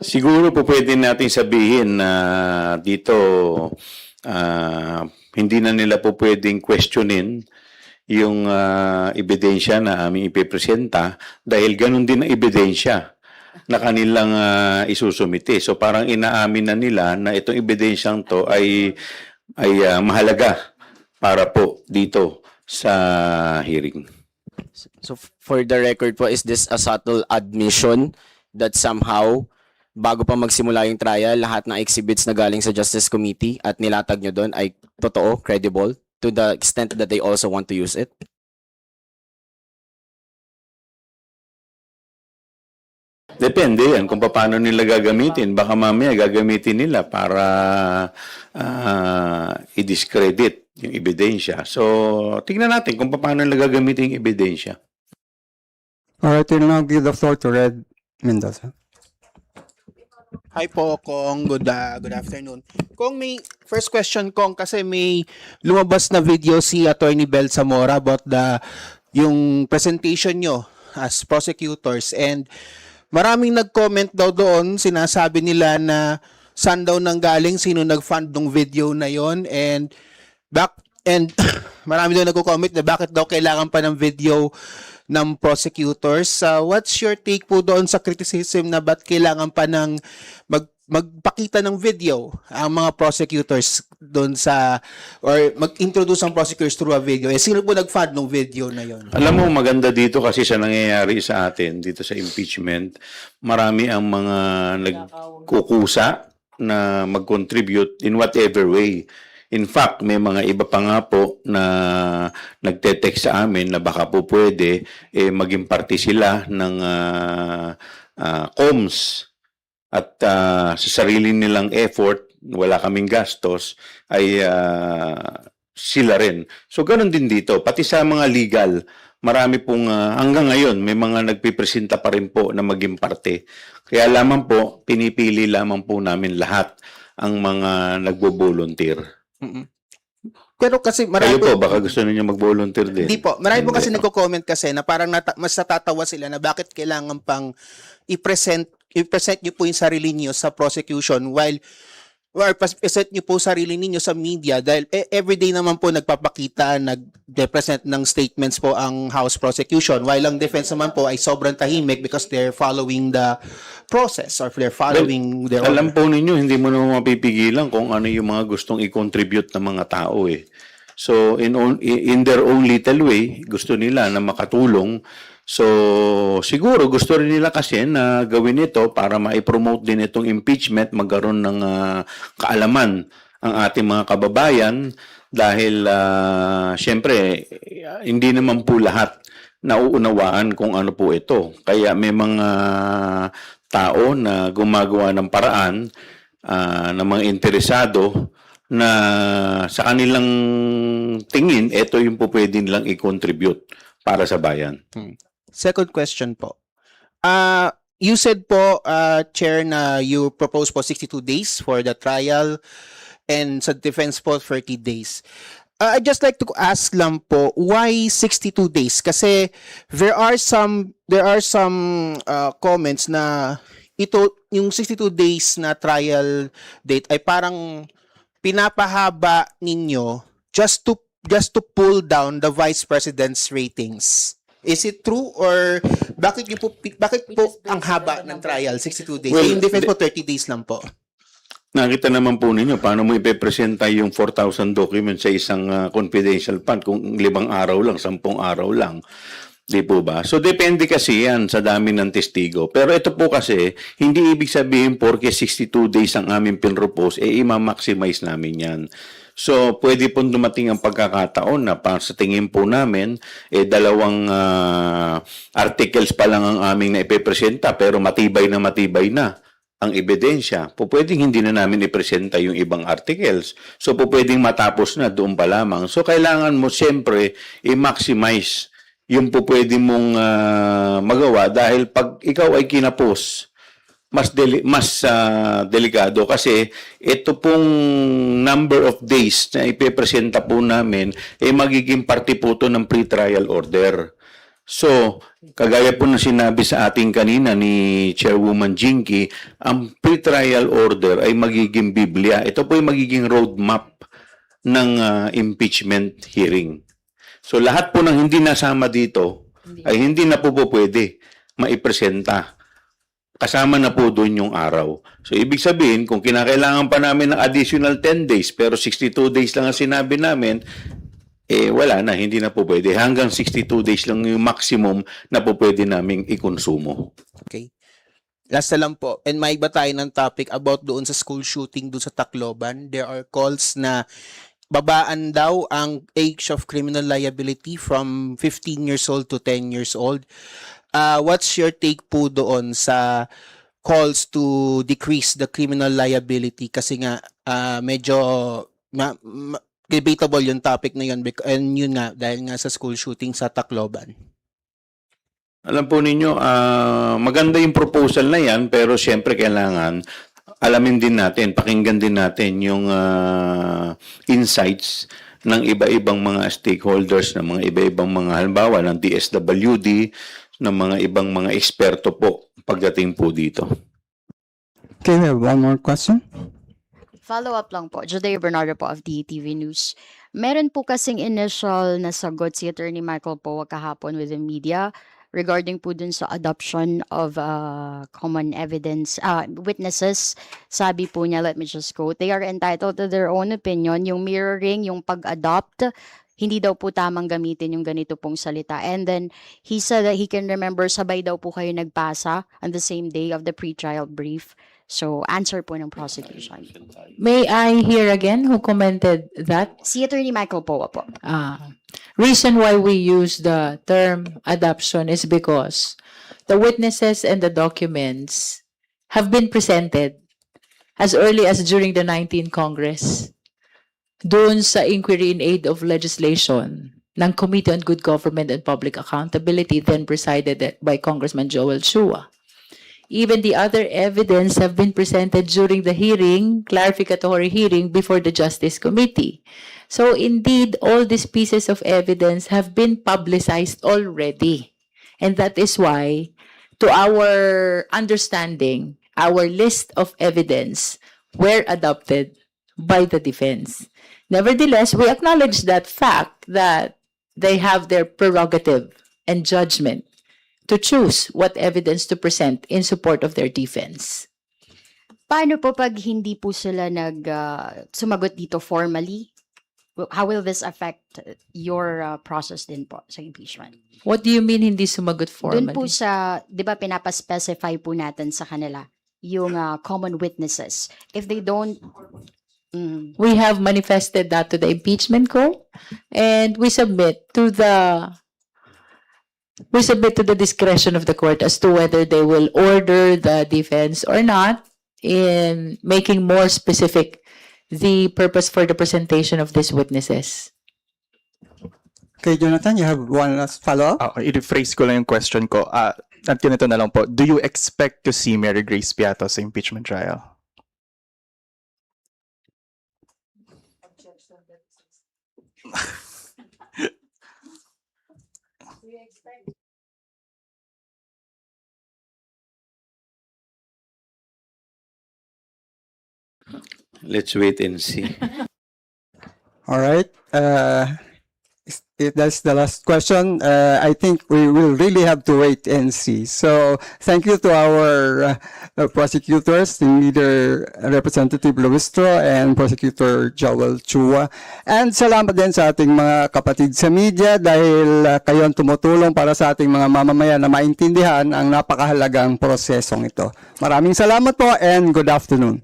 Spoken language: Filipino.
Siguro po pwede natin sabihin na dito hindi na nila po pwedeng questionin yung ebidensya na aming ipipresenta dahil ganun din ang ebidensya na kanilang isusumite. So parang inaamin na nila na itong ebidensyang to ay mahalaga para po dito sa hearing. So for the record po, is this a subtle admission that somehow bago pa magsimula yung trial, lahat ng exhibits na galing sa Justice Committee at nilatag nyo doon ay totoo, credible, to the extent that they also want to use it? Depende yan kung paano nila gagamitin. Baka mamaya gagamitin nila para i-discredit yung ebidensya. So, tingnan natin kung paano nila gagamitin yung ebidensya. Alright, we'll now give the floor to Red Mendoza. Hi po, Kong. Good afternoon. Kong, may first question, Kong, kasi may lumabas na video si Attorney Bel Zamora about yung presentation nyo as prosecutors, and maraming nag-comment daw doon, sinasabi nila na saan daw nanggaling, sino nag-fund ng video na yon, and marami daw nagko-comment na bakit daw kailangan pa ng video ng prosecutors. What's your take po doon sa criticism na ba't kailangan pa ng magpakita ng video ang mga prosecutors doon or mag-introduce ang prosecutors through a video? Sino po nag-fund ng video na yon? Alam mo, maganda dito kasi sa nangyayari sa atin, dito sa impeachment, marami ang mga nagkukusa na mag-contribute in whatever way. In fact, may mga iba pa nga po na nagte-text sa amin na baka po pwede maging parte sila ng comms at sa sarili nilang effort, wala kaming gastos, ay sila rin. So, ganun din dito. Pati sa mga legal, marami pong hanggang ngayon, may mga nagpipresenta pa rin po na maging parte. Kaya lamang po, pinipili lamang po namin lahat ang mga nagbo-volunteer. Pero kasi marami Kayo po, baka gusto niyo mag-volunteer din. Hindi po. Marami po kasi nagko-comment kasi na parang mas natatawa sila na bakit kailangan pang i-present niyo po yung sarili niyo sa prosecution or present niyo po sarili niyo sa media dahil everyday naman po nagpapakita, nag-present ng statements po ang House prosecution while ang defense naman po ay sobrang tahimik because they're following the process or they're following their Alam po ninyo, hindi mo naman mapipigilan kung ano yung mga gustong i-contribute ng mga tao eh. So, in their own little way, gusto nila na makatulong. So, siguro gusto rin nila kasi na gawin ito para ma-promote din itong impeachment, magkaroon ng kaalaman ang ating mga kababayan dahil syempre, hindi naman po lahat nauunawaan kung ano po ito. Kaya may mga tao na gumagawa ng paraan ng mga interesado na sa kanilang tingin, ito yung po pwede nilang i-contribute para sa bayan. Second question po. You said po, Chair, na you propose po 62 days for the trial and sa defense po 30 days. I'd just like to ask lang po, why 62 days? Kasi there are some comments na yung 62 days na trial date ay parang pinapahaba ninyo just to pull down the Vice President's ratings. Is it true or bakit po ang haba ng trial 62 days? Well, Yung defense po 30 days lang po. Nakita naman po ninyo paano mo ipepresenta yung 4,000 documents sa isang confidential fund kung 5 araw lang, 10 araw lang. Di po ba? So, depende kasi yan sa dami ng testigo. Pero ito po kasi, hindi ibig sabihin porke 62 days ang aming pinropose, i-maximize namin yan. So, pwede po dumating ang pagkakataon na sa tingin po namin, 2 articles pa lang ang aming naipepresenta pero matibay na ang ebidensya. Po pwedeng hindi na namin ipresenta yung ibang articles. So, po pwedeng matapos na doon pa lamang. So, kailangan mo siyempre i-maximize yung po pwede mong magawa dahil pag ikaw ay kinapos, mas delikado kasi ito pong number of days na ipepresenta po namin magiging parte po to ng pre-trial order. So, kagaya po na sinabi sa ating kanina ni Chairwoman Jinky, ang pre-trial order ay magiging Biblia. Ito po ay magiging roadmap ng impeachment hearing. So, lahat po ng hindi nasama dito ay hindi na po pwede maipresenta. Kasama na po doon yung araw. So, ibig sabihin, kung kinakailangan pa namin ng additional 10 days, pero 62 days lang ang sinabi namin, wala na, hindi na po pwede. Hanggang 62 days lang yung maximum na po pwede naming ikonsumo. Okay. Last na lang po, and maiba tayo ng topic about doon sa school shooting doon sa Tacloban. There are calls na babaan daw ang age of criminal liability from 15 years old to 10 years old. What's your take po doon sa calls to decrease the criminal liability? Kasi nga, medyo debatable yung topic na yun, and yun nga, dahil nga sa school shooting sa Tacloban. Alam po ninyo, maganda yung proposal na yan, pero siyempre kailangan alamin din natin, pakinggan din natin yung insights ng iba-ibang mga stakeholders, ng mga iba-ibang mga halimbawa ng DSWD, ng mga ibang mga eksperto po pagdating po dito. Okay, we have one more question. Follow-up lang po. Judea Bernardo po of DTV News. Meron po kasing initial na sagot si Attorney Michael Poa kahapon with the media regarding po dun sa adoption of common evidence witnesses. Sabi po niya, let me just quote, they are entitled to their own opinion. Yung mirroring, yung pag-adopt, hindi daw po tamang gamitin yung ganito pong salita. And then, he said that he can remember, sabay daw po kayo nagpasa on the same day of the pre-trial brief. So, answer po ng prosecution. May I hear again who commented that? Si Attorney Michael Poa po. Reason why we use the term adoption is because the witnesses and the documents have been presented as early as during the 19th Congress. Doon sa inquiry in aid of legislation ng Committee on Good Government and Public Accountability, then presided by Congressman Joel Chua. Even the other evidence have been presented during the hearing, clarificatory hearing before the Justice Committee. So indeed, all these pieces of evidence have been publicized already. And that is why, to our understanding, our list of evidence were adopted by the defense. Nevertheless, we acknowledge that fact that they have their prerogative and judgment to choose what evidence to present in support of their defense. Paano po pag hindi po sila sumagot dito formally? How will this affect your process din po sa impeachment? What do you mean hindi sumagot formally? Doon po sa, di ba pinapaspecify po natin sa kanila yung common witnesses. If they don't, We have manifested that to the impeachment court, and we submit to the discretion of the court as to whether they will order the defense or not in making more specific the purpose for the presentation of these witnesses. Okay, Jonathan, you have one last follow-up? I-rephrase ko lang yung question ko. At ganito na lang po. Do you expect to see Mary Grace Piato sa impeachment trial? Let's wait and see. All right. If that's the last question, I think we will really have to wait and see. So, thank you to our prosecutors, the leader Representative Luistro and Prosecutor Joel Chua. And salamat din sa ating mga kapatid sa media dahil kayo ang tumutulong para sa ating mga mamamayan na maintindihan ang napakahalagang prosesong ito. Maraming salamat po and good afternoon.